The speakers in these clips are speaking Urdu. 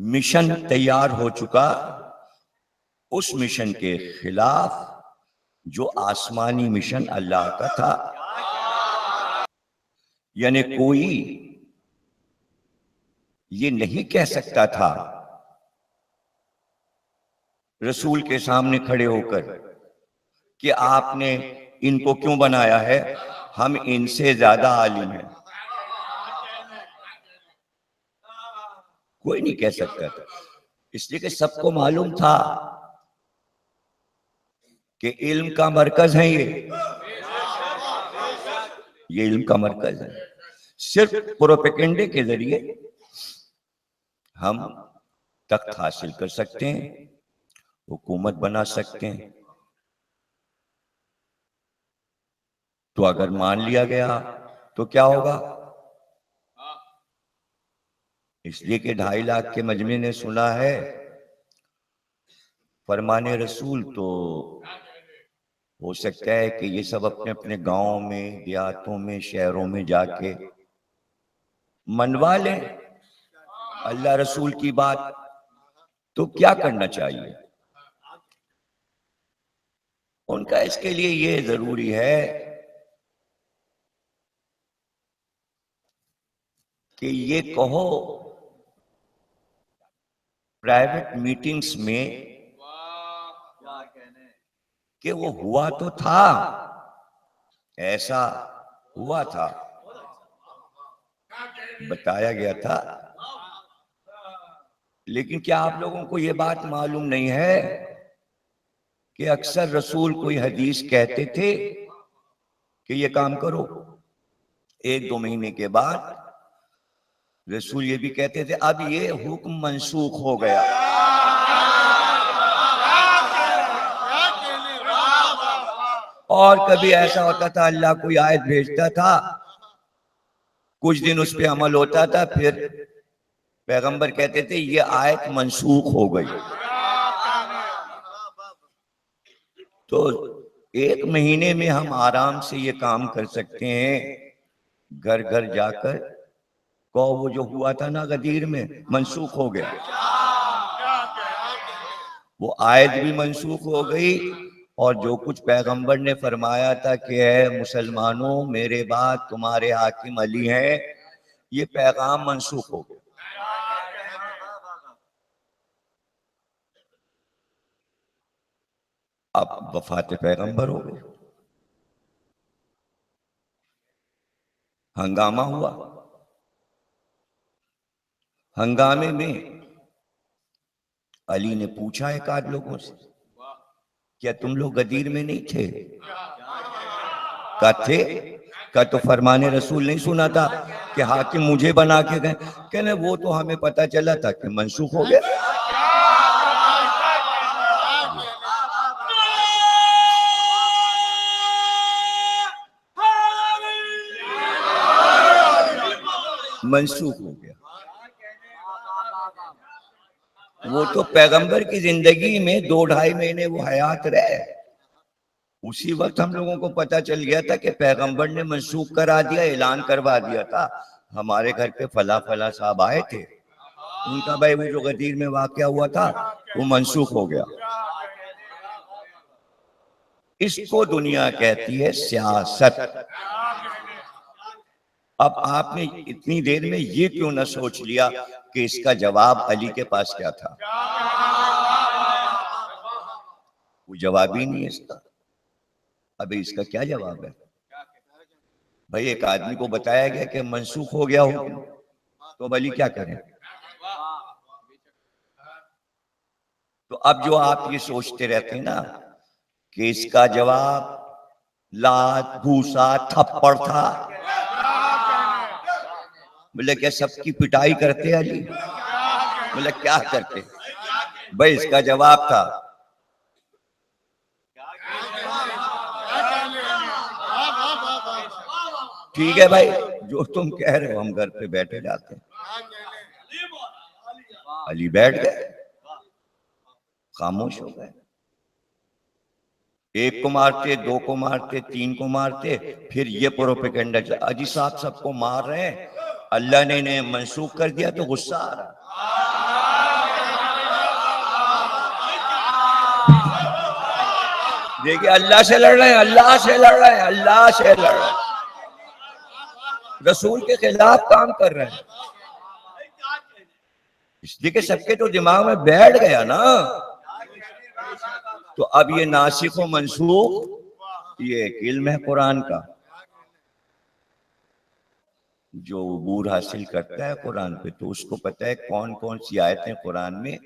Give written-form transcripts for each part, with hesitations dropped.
مشن تیار ہو چکا اس مشن کے خلاف جو آسمانی مشن اللہ کا تھا. یعنی کوئی یہ نہیں کہہ سکتا تھا رسول کے سامنے کھڑے ہو کر کہ آپ نے ان کو کیوں بنایا ہے، ہم ان سے زیادہ عالم ہیں. کوئی نہیں کہہ سکتا تھا، اس لیے کہ سب کو معلوم تھا کہ علم کا مرکز ہے یہ علم کا مرکز ہے. صرف پروپیگنڈے کے ذریعے ہم تخت حاصل کر سکتے ہیں، حکومت بنا سکتے ہیں. تو اگر مان لیا گیا تو کیا ہوگا؟ اس لیے کہ 2.5 لاکھ کے مجمع نے سنا ہے فرمان رسول، تو ہو سکتا ہے کہ یہ سب اپنے اپنے گاؤں میں، دیہاتوں میں، شہروں میں جا کے منوا لیں اللہ رسول کی بات. تو کیا کرنا چاہیے ان کا؟ اس کے لیے یہ ضروری ہے کہ یہ کہو پرائیویٹ میٹنگز میں کہ وہ ہوا تو تھا، ایسا ہوا تھا، بتایا گیا تھا. لیکن کیا آپ لوگوں کو یہ بات معلوم نہیں ہے کہ اکثر رسول کوئی حدیث کہتے تھے کہ یہ کام کرو، 1-2 مہینے کے بعد رسول یہ بھی کہتے تھے اب یہ حکم منسوخ ہو گیا. اور کبھی ایسا ہوتا تھا اللہ کوئی آیت بھیجتا تھا، کچھ دن اس پہ عمل ہوتا تھا، پھر پیغمبر کہتے تھے یہ آیت منسوخ ہو گئی. تو 1 مہینے میں ہم آرام سے یہ کام کر سکتے ہیں. گھر گھر جا کر کو وہ جو ہوا تھا نا غدیر میں منسوخ ہو گیا، وہ آیت بھی منسوخ ہو گئی. اور جو کچھ پیغمبر نے فرمایا تھا کہ اے مسلمانوں میرے بعد تمہارے حاکم علی ہیں، یہ پیغام منسوخ ہو گیا. اب وفات پیغمبر ہو گئی، ہنگامہ ہوا. ہنگامے میں علی نے پوچھا ایک آدھ لوگوں سے کیا تم لوگ غدیر میں نہیں تھے؟ کہا تھے. کہا تو فرمان رسول نہیں سنا تھا کہ حاکم مجھے بنا کے گئے؟ کہنے وہ تو ہمیں پتا چلا تھا کہ منسوخ ہو گیا. منسوخ ہو گیا. وہ تو پیغمبر کی زندگی میں 2-2.5 مہینے وہ حیات رہے، اسی وقت ہم لوگوں کو پتا چل گیا تھا کہ پیغمبر نے منسوخ کرا دیا، اعلان کروا دیا تھا. ہمارے گھر پہ فلاں صاحب آئے تھے، ان کا بھائی وہ جو غدیر میں واقعہ ہوا تھا وہ منسوخ ہو گیا. اس کو دنیا کہتی ہے سیاست. اب آپ نے اتنی دیر میں یہ کیوں نہ سوچ لیا کہ اس کا جواب علی کے پاس کیا تھا؟ وہ جواب ہی نہیں ہے اس کا. ابھی اس کا کیا جواب ہے؟ بھائی ایک آدمی کو بتایا گیا کہ منسوخ ہو گیا ہو تو اب علی کیا کریں؟ تو اب جو آپ یہ سوچتے رہتے ہیں نا کہ اس کا جواب لات بھوسا تھپڑ تھا، بولے کیا سب کی پٹائی کرتے علی؟ بولے کیا کرتے؟ بھائی اس کا جواب تھا ٹھیک ہے بھائی جو تم کہہ رہے ہو ہم گھر پہ بیٹھے جاتے ہیں. علی بیٹھ گئے، خاموش ہو گئے. 1 کو مارتے، 2 کو مارتے، 3 کو مارتے، پھر یہ پروپیگنڈا اجی صاحب سب کو مار رہے ہیں، اللہ نے انہیں منسوخ کر دیا تو غصہ آ رہا. دیکھیے اللہ سے لڑ رہے ہیں، اللہ سے لڑ رہے ہیں، اللہ سے لڑ رہے ہیں، رسول کے خلاف کام کر رہے ہیں، اس لیے کہ سب کے تو دماغ میں بیٹھ گیا نا۔ تو اب یہ ناسخ و منسوخ یہ ایک علم ہے قرآن کا، جو عبور حاصل کرتا ہے قرآن پہ تو اس کو پتہ ہے کون کون سی آیتیں قرآن میں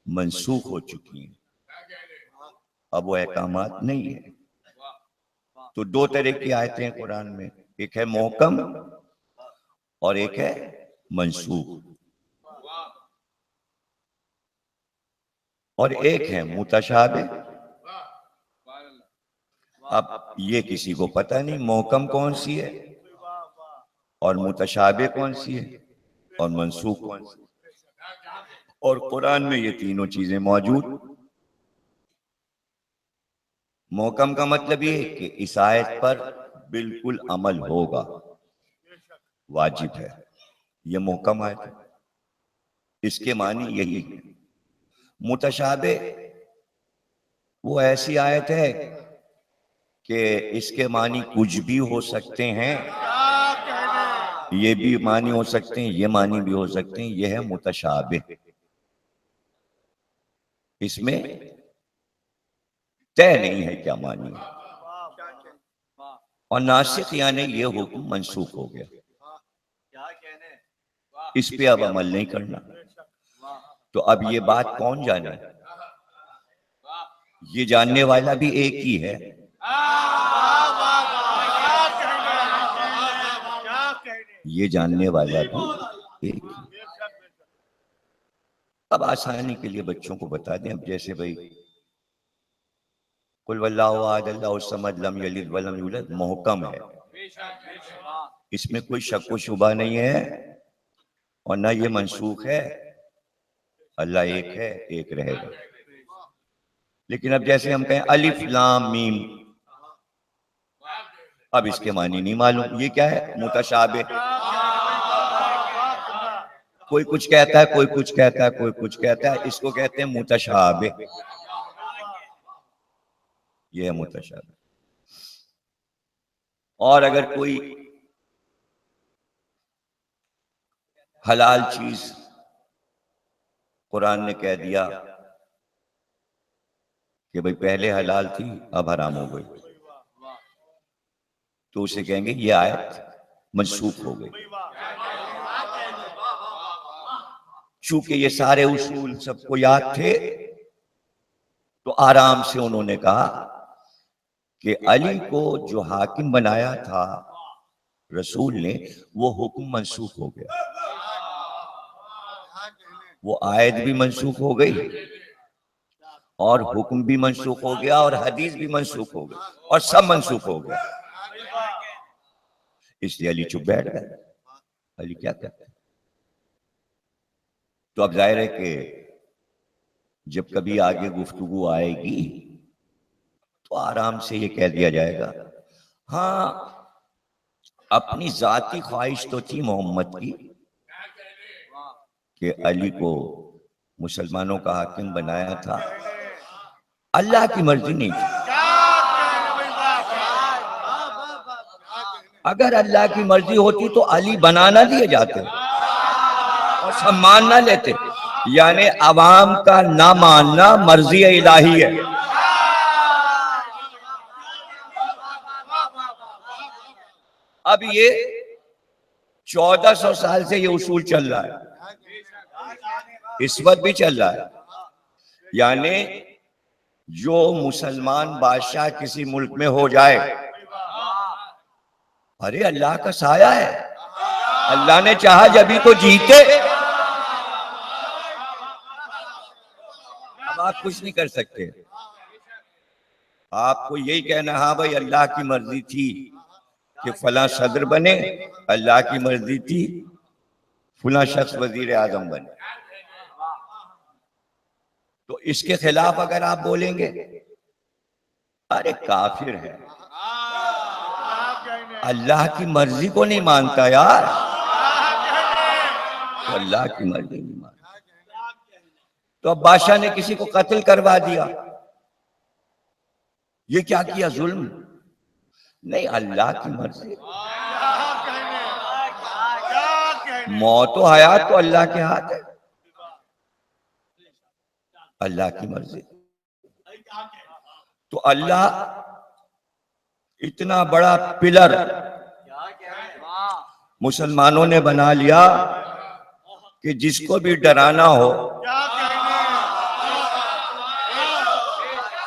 منسوخ ہو چکی ہیں، اب وہ احکامات نہیں ہیں۔ تو دو طرح کی آیتیں ہیں قرآن میں، ایک ہے محکم اور ایک ہے منسوخ، اور ایک ہے متشابہ۔ اب یہ کسی کو پتہ نہیں محکم کون سی ہے اور متشابہ کون سی ہے اور منسوخ کون سی ہے، اور قرآن میں یہ تینوں چیزیں موجود۔ محکم کا مطلب یہ کہ اس آیت پر بالکل عمل ہوگا، واجب ہے، یہ محکم آیت ہے، اس کے معنی یہی ہے۔ متشابہ وہ ایسی آیت ہے کہ اس کے معنی کچھ بھی ہو سکتے ہیں، یہ بھی معنی ہو سکتے ہیں، یہ معنی بھی ہو سکتے ہیں، یہ ہے متشابہ۔ اس میں طے نہیں ہے کیا معنی ہے، اور ناسخ یعنی یہ حکم منسوخ ہو گیا، اس پہ اب عمل نہیں کرنا۔ تو اب یہ بات کون جانے؟ یہ جاننے والا بھی ایک ہی ہے، یہ جاننے والا بھی ایک ہی۔ اب آسانی کے لیے بچوں کو بتا دیں، اب جیسے بھائی قل واللہ احد اللہ الصمد لم یلد ولم یولد محکم ہے، اس میں کوئی شک و شبہ نہیں ہے، اور نہ یہ منسوخ ہے، اللہ ایک ہے، ایک رہے گا۔ لیکن اب جیسے ہم کہیں الف لام میم، اب اس کے معنی نہیں معلوم، یہ کیا ہے؟ متشابہ، کوئی کچھ کہتا ہے، کوئی کچھ کہتا ہے، کوئی کچھ کہتا ہے، اس کو کہتے ہیں متشابہ، یہ ہے متشابہ۔ اور اگر کوئی حلال چیز قرآن نے کہہ دیا کہ بھئی پہلے حلال تھی اب حرام ہو گئی، تو اسے کہیں گے یہ آیت منسوخ ہو گئی۔ چونکہ یہ سارے اصول سب کو یاد تھے تو آرام سے انہوں نے کہا کہ علی کو جو حاکم بنایا تھا رسول نے، وہ حکم منسوخ ہو گیا، وہ آیت بھی منسوخ ہو گئی اور حکم بھی منسوخ ہو گیا اور حدیث بھی منسوخ ہو گئی اور سب منسوخ ہو گیا۔ اس لیے علی چپ بیٹھ گئے، علی کیا کہتے ہیں؟ تو اب ظاہر ہے کہ جب کبھی آگے گفتگو آئے گی تو آرام سے یہ کہہ دیا جائے گا، ہاں اپنی ذاتی خواہش تو تھی محمد کی کہ علی کو مسلمانوں کا حاکم بنایا تھا، اللہ کی مرضی نہیں تھی۔ اگر اللہ کی مرضی ہوتی تو علی بنا نہ دیے جاتے اور سمان نہ لیتے، یعنی عوام کا نہ ماننا مرضی الہی ہے۔ اب یہ 1400 سال سے یہ اصول چل رہا ہے، اس وقت بھی چل رہا ہے، یعنی جو مسلمان بادشاہ کسی ملک میں ہو جائے، ارے اللہ کا سایہ ہے، اللہ نے چاہا جبھی تو جیتے، اب آپ کچھ نہیں کر سکتے، آپ کو یہی کہنا ہاں بھائی اللہ کی مرضی تھی کہ فلاں صدر بنے، اللہ کی مرضی تھی فلاں شخص وزیر اعظم بنے، تو اس کے خلاف اگر آپ بولیں گے ارے کافر ہے، اللہ کی مرضی کو نہیں مانتا یار، تو اللہ کی مرضی نہیں مانتا۔ تو اب بادشاہ نے کسی کو قتل کروا دیا، یہ کیا کیا؟ ظلم نہیں، اللہ کی مرضی. موت و حیات تو اللہ کے ہاتھ ہے، اللہ کی مرضی. تو اللہ اتنا بڑا پلر مسلمانوں نے بنا لیا کہ جس کو بھی ڈرانا ہو،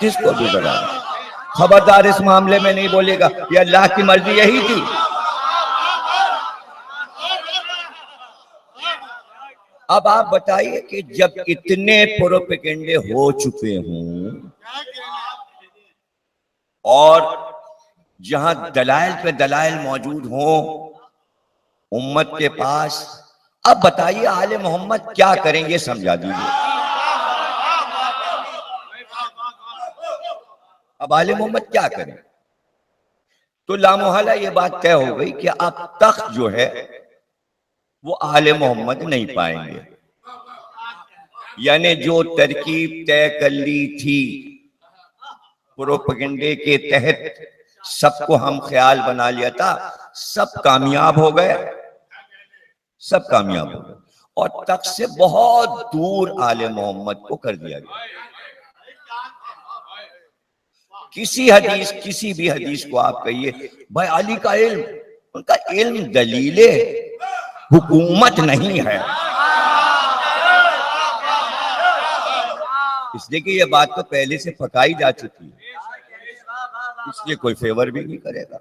جس کو بھی ڈرانا، خبردار اس معاملے میں نہیں بولے گا یہ اللہ کی مرضی یہی تھی. اب آپ بتائیے کہ جب اتنے پروپیگنڈے ہو چکے ہوں اور جہاں دلائل پہ دلائل موجود ہوں امت کے پاس، اب بتائیے آل محمد کیا کریں یہ سمجھا دیجیے. اب آل محمد کیا کریں؟ تو لامحالہ یہ بات طے ہو گئی کہ اب تخت جو ہے وہ آل محمد نہیں پائیں گے. یعنی جو ترکیب طے کر لی تھی پروپیگنڈے کے تحت، سب کو ہم خیال بنا لیا تھا، سب کامیاب ہو گئے، سب کامیاب ہو گئے، اور تخت سے بہت دور آل محمد کو کر دیا گیا. کسی حدیث، کسی بھی حدیث کو آپ کہیے بھائی علی کا علم، ان کا علم دلیل حکومت نہیں ہے. اس لیے کہ یہ بات تو پہلے سے پکائی جا چکی ہے، اس لیے کوئی فیور بھی نہیں کرے گا.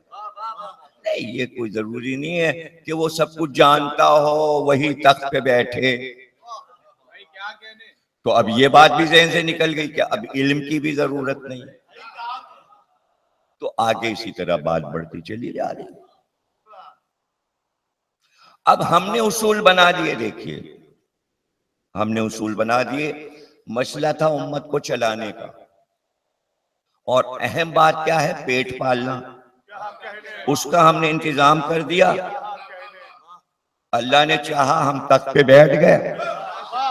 نہیں، یہ کوئی ضروری نہیں ہے کہ وہ سب کچھ جانتا ہو وہی تخت پہ بیٹھے. تو اب یہ بات بھی ذہن سے نکل گئی کہ اب علم کی بھی ضرورت نہیں. تو آگے اسی طرح بات بڑھتی چلی جا رہی. اب ہم نے اصول بنا دیے، دیکھیے ہم نے اصول بنا دیے. مسئلہ تھا امت کو چلانے کا، اور اہم بات کیا ہے؟ پیٹ پالنا. اس کا ہم نے انتظام کر دیا. اللہ نے چاہا ہم تخت پہ بیٹھ گئے.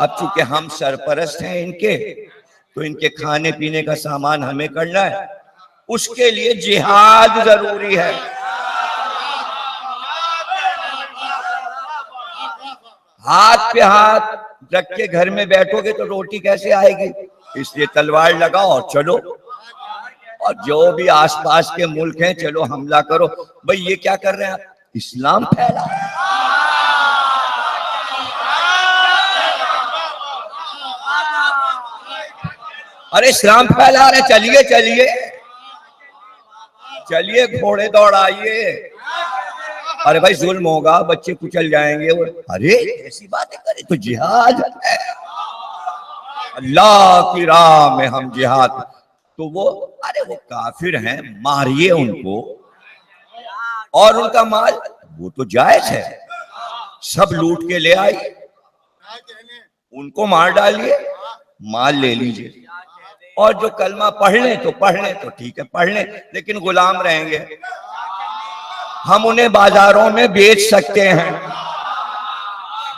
اب چونکہ ہم سرپرست ہیں ان کے، تو ان کے کھانے پینے کا سامان ہمیں کرنا ہے. اس کے لیے جہاد ضروری ہے. ہاتھ پہ ہاتھ رکھ کے گھر میں بیٹھو گے تو روٹی کیسے آئے گی؟ اس لیے تلوار لگاؤ اور چلو. اور جو بھی آس پاس کے ملک ہیں چلو حملہ کرو. بھئی یہ کیا کر رہے ہیں آپ؟ اسلام پھیلا. ارے اسلام پھیلا رہے، چلیے چلیے چلیے گھوڑے دوڑائیے. ارے بھائی ظلم ہوگا، بچے کچل جائیں گے. ارے ایسی باتیں کریں تو جہاد ہے، اللہ کی راہ میں ہم جہاد. تو وہ ارے وہ کافر ہیں، ماریے ان کو، اور ان کا مال وہ تو جائز ہے، سب لوٹ کے لے آئی، ان کو مار ڈالیے، مال لے لیجئے. اور جو کلمہ پڑھ لیں تو ٹھیک ہے پڑھ لیں، لیکن غلام رہیں گے. ہم انہیں بازاروں میں بیچ سکتے ہیں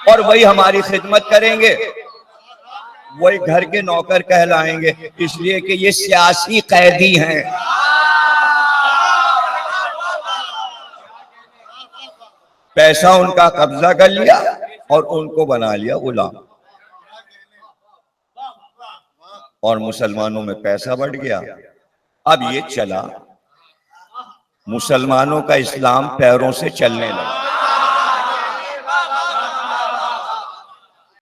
اور وہی ہماری خدمت کریں گے، وہی گھر کے نوکر کہلائیں گے، اس لیے کہ یہ سیاسی قیدی ہیں. پیسہ ان کا قبضہ کر لیا اور ان کو بنا لیا غلام. اور مسلمانوں میں پیسہ بڑھ گیا. اب یہ چلا، مسلمانوں کا اسلام پیروں سے چلنے لگا.